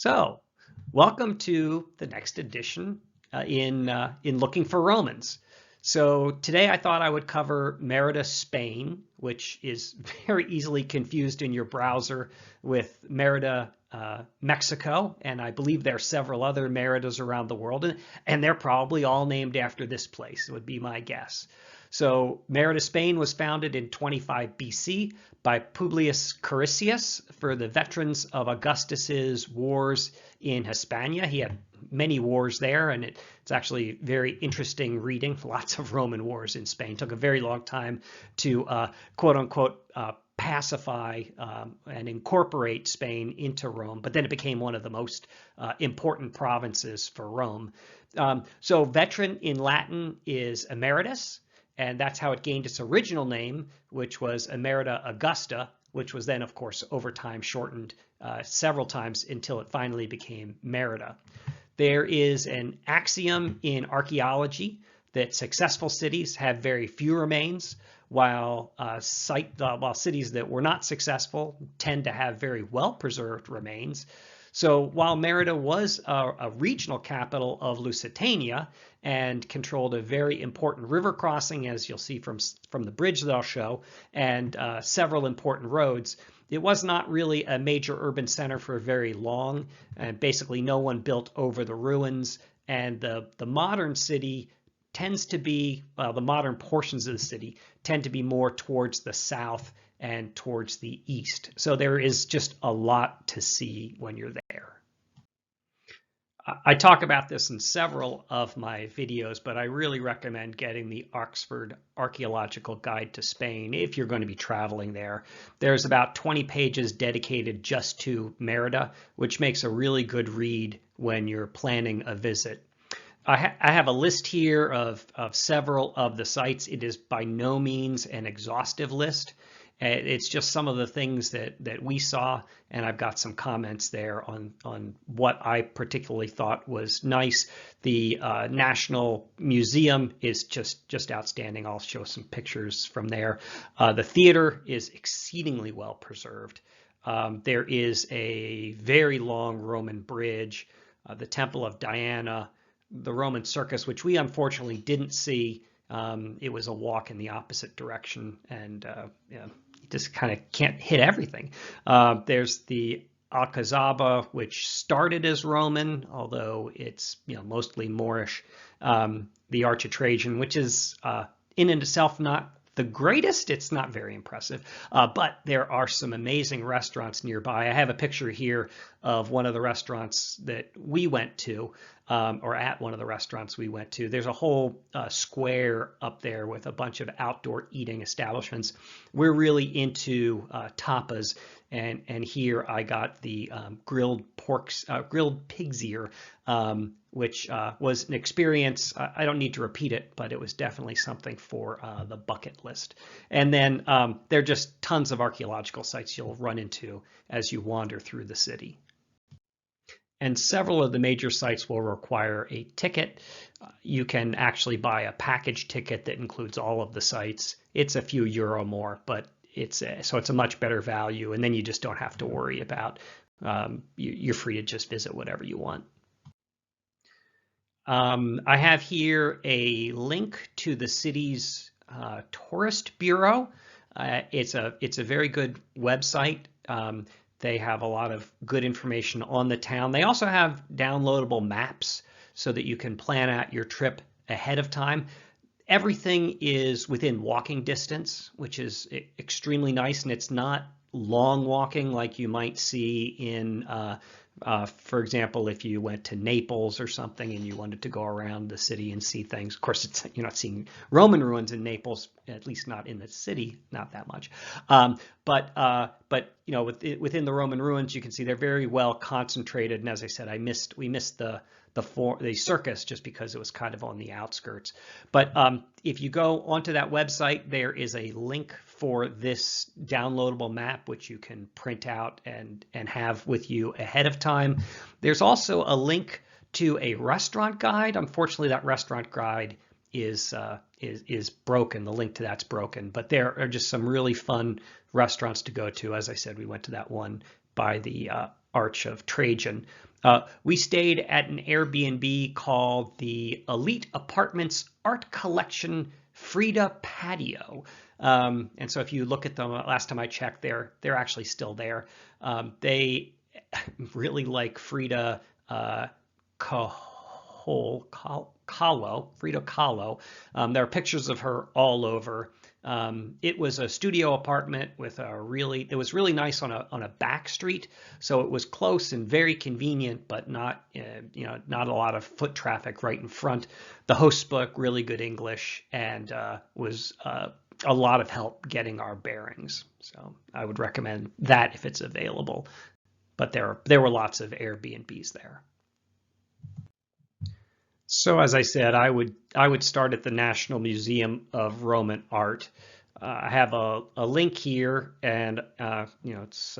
So, welcome to the next edition in Looking for Romans. So today I thought I would cover Merida, Spain, which is very easily confused in your browser with Merida, Mexico, and I believe there are several other Meridas around the world, and they're probably all named after this place, would be my guess. So Merida, Spain was founded in 25 BC by Publius Carisius for the veterans of Augustus's wars in Hispania. He had many wars there, and it's actually very interesting reading. Lots of Roman wars in Spain. It took a very long time to quote unquote pacify and incorporate Spain into Rome, but then it became one of the most important provinces for Rome. So veteran in Latin is emeritus, and that's how it gained its original name, which was Emerita Augusta, which was then, of course, over time shortened several times until it finally became Merida. There is an axiom in archaeology that successful cities have very few remains, while cities that were not successful tend to have very well-preserved remains. So while Merida was a regional capital of Lusitania and controlled a very important river crossing, as you'll see from the bridge that I'll show, and several important roads, it was not really a major urban center for very long, and basically no one built over the ruins. And the modern city tends to be, the modern portions of the city tend to be more towards the south and towards the east. So there is just a lot to see when you're there. I talk about this in several of my videos, but I really recommend getting the Oxford Archaeological Guide to Spain if you're going to be traveling there. There's about 20 pages dedicated just to Merida, which makes a really good read when you're planning a visit. I have a list here of several of the sites. It is by no means an exhaustive list. It's just some of the things that we saw, and I've got some comments there on what I particularly thought was nice. The National Museum is just outstanding. I'll show some pictures from there. The theater is exceedingly well preserved. There is a very long Roman bridge, the Temple of Diana, the Roman Circus, which we unfortunately didn't see. It was a walk in the opposite direction, and just kind of can't hit everything. There's the Alcazaba, which started as Roman, although it's mostly Moorish. The Arch of Trajan, which is in and itself not the greatest. It's not very impressive, but there are some amazing restaurants nearby. I have a picture here of one of the restaurants that we went to, or at one of the restaurants we went to. There's a whole square up there with a bunch of outdoor eating establishments. We're really into tapas, and here I got the grilled pig's ear, which was an experience. I don't need to repeat it, but it was definitely something for the bucket list. And then there are just tons of archaeological sites you'll run into as you wander through the city. And several of the major sites will require a ticket. You can actually buy a package ticket that includes all of the sites. It's a few euro more, but it's a much better value, and then you just don't have to worry about, you're free to just visit whatever you want. I have here a link to the city's tourist bureau. It's a very good website. They have a lot of good information on the town. They also have downloadable maps so that you can plan out your trip ahead of time. Everything is within walking distance, which is extremely nice, and it's not long walking like you might see in, for example, if you went to Naples or something and you wanted to go around the city and see things. Of course, you're not seeing Roman ruins in Naples, at least not in the city, not that much. But within the Roman ruins, you can see they're very well concentrated. And as I said, we missed the circus just because it was kind of on the outskirts. But if you go onto that website, there is a link for this downloadable map, which you can print out and have with you ahead of time. There's also a link to a restaurant guide. Unfortunately, that restaurant guide is broken. The link to that's broken, but there are just some really fun restaurants to go to. As I said, we went to that one by the Arch of Trajan. We stayed at an Airbnb called the Elite Apartments Art Collection Frida Patio. And so if you look at them, last time I checked, they're actually still there. They really like Frida Frida Kahlo. There are pictures of her all over. It was a studio apartment with it was really nice on a back street, so it was close and very convenient, but not not a lot of foot traffic right in front. The host spoke really good English and was a lot of help getting our bearings. So I would recommend that if it's available. But there were lots of Airbnbs there. So as I said, I would start at the National Museum of Roman Art. I have a link here, and it's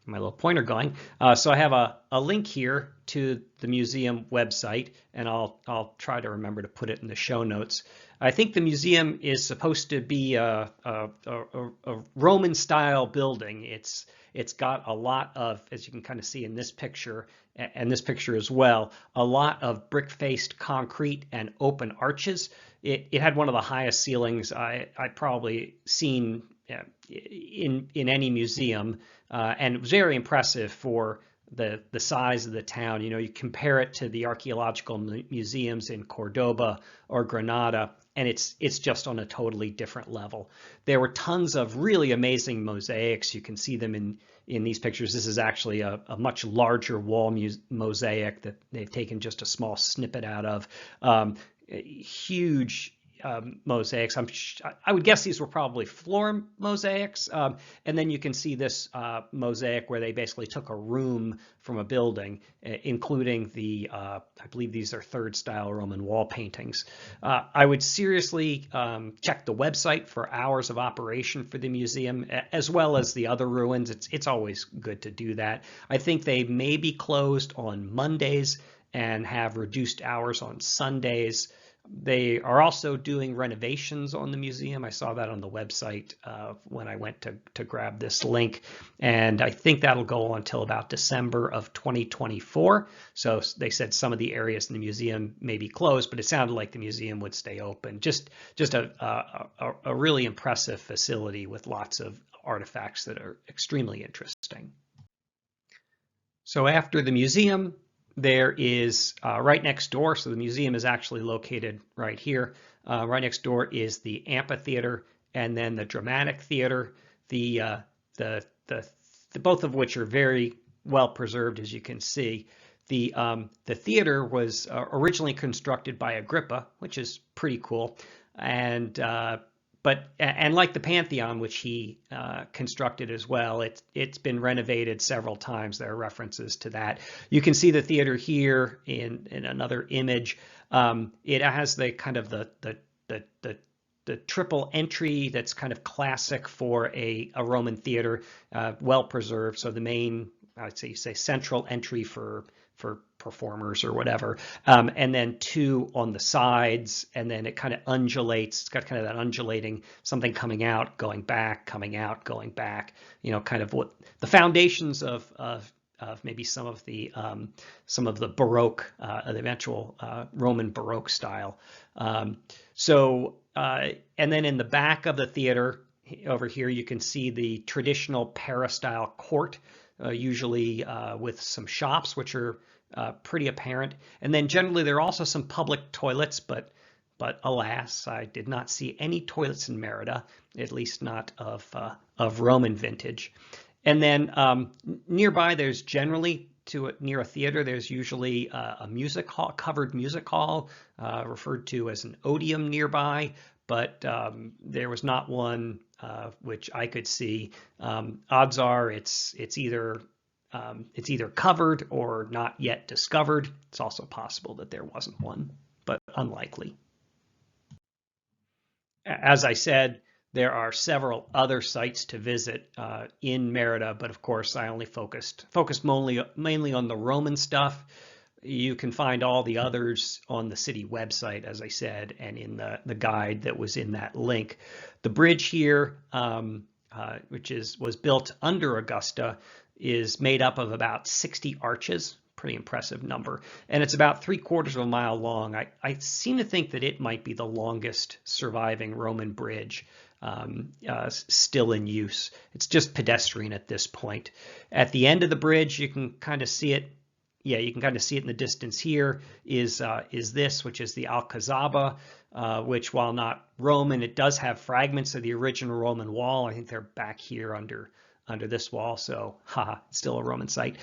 my little pointer going. So I have a link here to the museum website, and I'll try to remember to put it in the show notes. I think the museum is supposed to be a Roman style building. It's got a lot of, as you can kind of see in this picture and this picture as well, a lot of brick-faced concrete and open arches. It had one of the highest ceilings I'd probably seen in any museum, and it was very impressive for the size of the town. You compare it to the archaeological museums in Cordoba or Granada, and it's just on a totally different level. There were tons of really amazing mosaics. You can see them in these pictures. This is actually a much larger wall mosaic that they've taken just a small snippet out of. Huge mosaics. I would guess these were probably floor mosaics. And then you can see this mosaic where they basically took a room from a building, including I believe these are third style Roman wall paintings. I would seriously check the website for hours of operation for the museum, as well as the other ruins. It's always good to do that. I think they may be closed on Mondays and have reduced hours on Sundays. They are also doing renovations on the museum. I saw that on the website when I went to grab this link, and I think that'll go on until about December of 2024. So they said some of the areas in the museum may be closed, but it sounded like the museum would stay open. Just a really impressive facility with lots of artifacts that are extremely interesting. So after the museum, there is right next door, so the museum is actually located right here. Right next door is the amphitheater and then the dramatic theater, the both of which are very well preserved, as you can see. The theater was originally constructed by Agrippa, which is pretty cool, and like the Pantheon, which he constructed as well, it's been renovated several times. There are references to that. You can see the theater here in another image. It has the kind of the triple entry that's kind of classic for a Roman theater, well preserved. So the main, I'd say central entry for performers or whatever, and then two on the sides, and then it kind of undulates. It's got kind of that undulating, something coming out, going back, coming out, going back. Kind of what the foundations of maybe some of the Baroque, the eventual Roman Baroque style. And then in the back of the theater over here, you can see the traditional peristyle court, usually with some shops, which are pretty apparent. And then generally there are also some public toilets, but alas, I did not see any toilets in Merida, at least not of Roman vintage. And then nearby, there's generally near a theater, there's usually a music hall, covered music hall, referred to as an odium nearby, but there was not one which I could see. Odds are it's either covered or not yet discovered. It's also possible that there wasn't one, but unlikely. As I said, there are several other sites to visit in Merida, but of course I only focused mainly on the Roman stuff. You can find all the others on the city website, as I said, and in the guide that was in that link. The bridge here, which was built under Augusta, is made up of about 60 arches. Pretty impressive number. And it's about 3/4 of a mile long. I seem to think that it might be the longest surviving Roman bridge still in use. It's just pedestrian at this point. At the end of the bridge, you can kind of see it. Yeah, you can kind of see it in the distance here is this, which is the Alcazaba, which while not Roman, it does have fragments of the original Roman wall. I think they're back here under this wall, so haha, still a Roman site.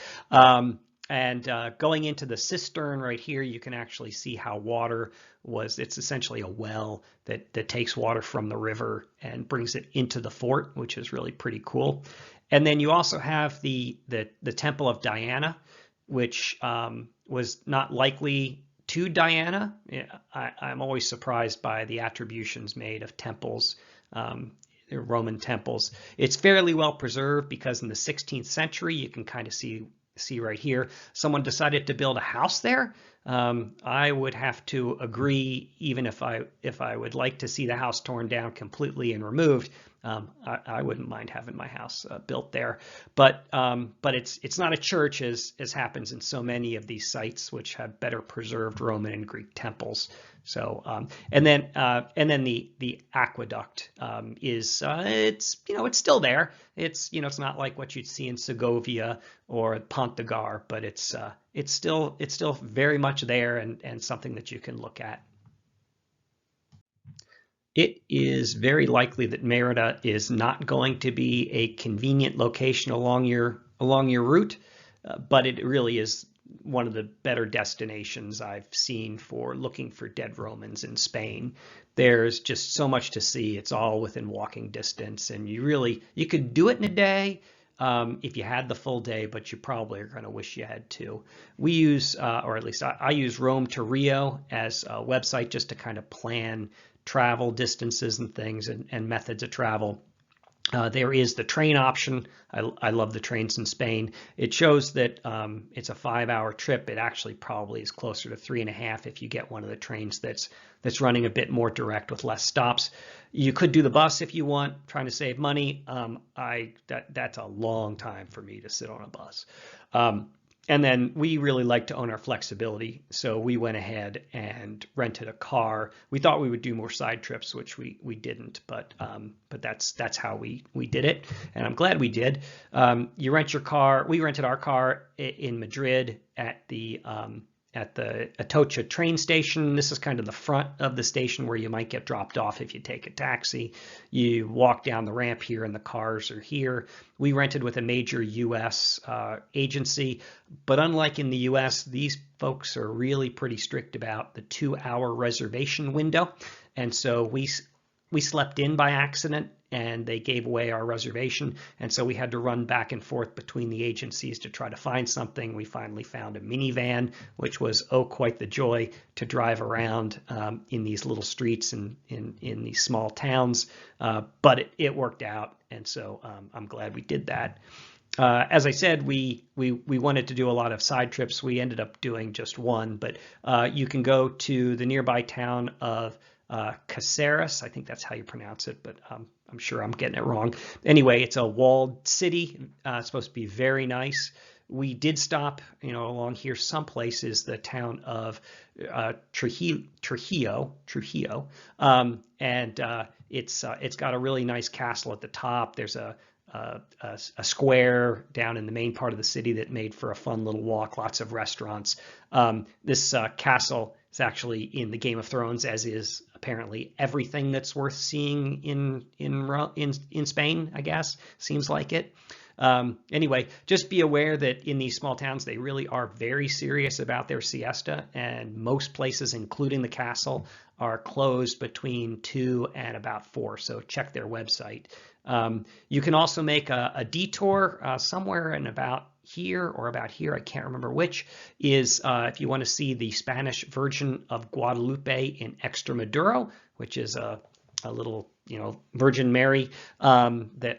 And going into the cistern right here, you can actually see how water was. It's essentially a well that takes water from the river and brings it into the fort, which is really pretty cool. And then you also have the Temple of Diana, which was not likely to Diana. I'm always surprised by the attributions made of temples, Roman temples. It's fairly well preserved because in the 16th century, you can kind of see right here, someone decided to build a house there. I would have to agree, even if I would like to see the house torn down completely and removed. I wouldn't mind having my house built there, but it's not a church as happens in so many of these sites which have better preserved Roman and Greek temples. So and then the aqueduct is it's still there. It's not like what you'd see in Segovia or Pont de Gard, but it's still very much there and something that you can look at. It is very likely that Merida is not going to be a convenient location along your route, but it really is one of the better destinations I've seen for looking for dead Romans in Spain. There's just so much to see. It's all within walking distance, and you could do it in a day if you had the full day, but you probably are going to wish you had two. We use, or at least I use Rome to Rio as a website just to kind of plan travel distances and things and methods of travel. There is the train option. I love the trains in Spain. It shows that it's a 5-hour trip. It actually probably is closer to 3.5 if you get one of the trains that's running a bit more direct with less stops. You could do the bus if you want, trying to save money. That's a long time for me to sit on a bus. And then we really like to own our flexibility, so we went ahead and rented a car. We thought we would do more side trips, which we didn't, but that's how we did it, and I'm glad we did. You rent your car. We rented our car in Madrid at the Atocha train station. This is kind of the front of the station where you might get dropped off if you take a taxi. You walk down the ramp here and the cars are here. We rented with a major US agency, but unlike in the US, these folks are really pretty strict about the 2-hour reservation window. And so we slept in by accident and they gave away our reservation. And so we had to run back and forth between the agencies to try to find something. We finally found a minivan, which was, oh, quite the joy to drive around in these little streets and in these small towns. But it worked out. And so I'm glad we did that. As I said, we wanted to do a lot of side trips. We ended up doing just one, but you can go to the nearby town of Caceres. I think that's how you pronounce it, but I'm sure I'm getting it wrong. Anyway, it's a walled city. It's supposed to be very nice. We did stop, along here some places, the town of Trujillo, and it's got a really nice castle at the top. There's a square down in the main part of the city that made for a fun little walk. Lots of restaurants. This castle is actually in the Game of Thrones, as is apparently everything that's worth seeing in Spain, I guess. Seems like it. Anyway, just be aware that in these small towns, they really are very serious about their siesta, and most places, including the castle, are closed between 2 and about 4. So check their website. You can also make a detour somewhere in about here or about here, I can't remember which, is if you want to see the Spanish Virgin of Guadalupe in Extremadura, which is a little, Virgin Mary that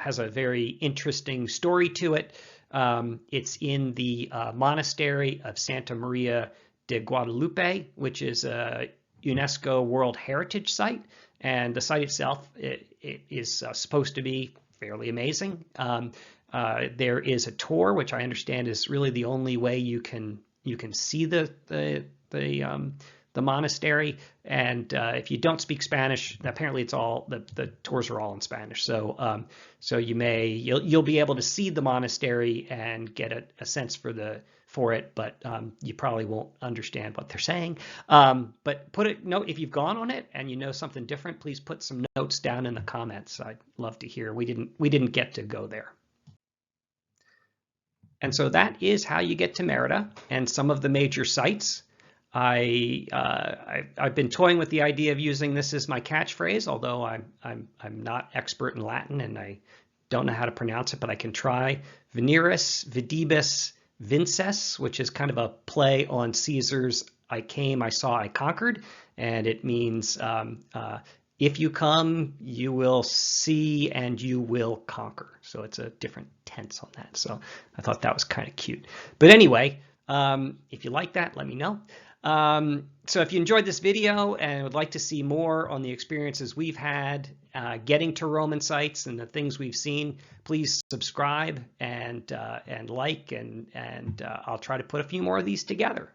has a very interesting story to it. It's in the monastery of Santa Maria de Guadalupe, which is a UNESCO World Heritage Site, and the site itself it is supposed to be fairly amazing. There is a tour, which I understand is really the only way you can see the monastery. And if you don't speak Spanish, apparently it's all the tours are all in Spanish. So so you'll be able to see the monastery and get a sense for it, but you probably won't understand what they're saying. But note if you've gone on it and you know something different, please put some notes down in the comments. I'd love to hear. We didn't get to go there. And so that is how you get to Merida and some of the major sites. I've been toying with the idea of using this as my catchphrase, although I'm not expert in Latin and I don't know how to pronounce it, but I can try. Veneris, vidibus, vinces, which is kind of a play on Caesar's "I came, I saw, I conquered," and it means if you come, you will see and you will conquer. So it's a different tense on that. So I thought that was kind of cute. But anyway, if you like that, let me know. So if you enjoyed this video and would like to see more on the experiences we've had getting to Roman sites and the things we've seen, please subscribe and like, and I'll try to put a few more of these together.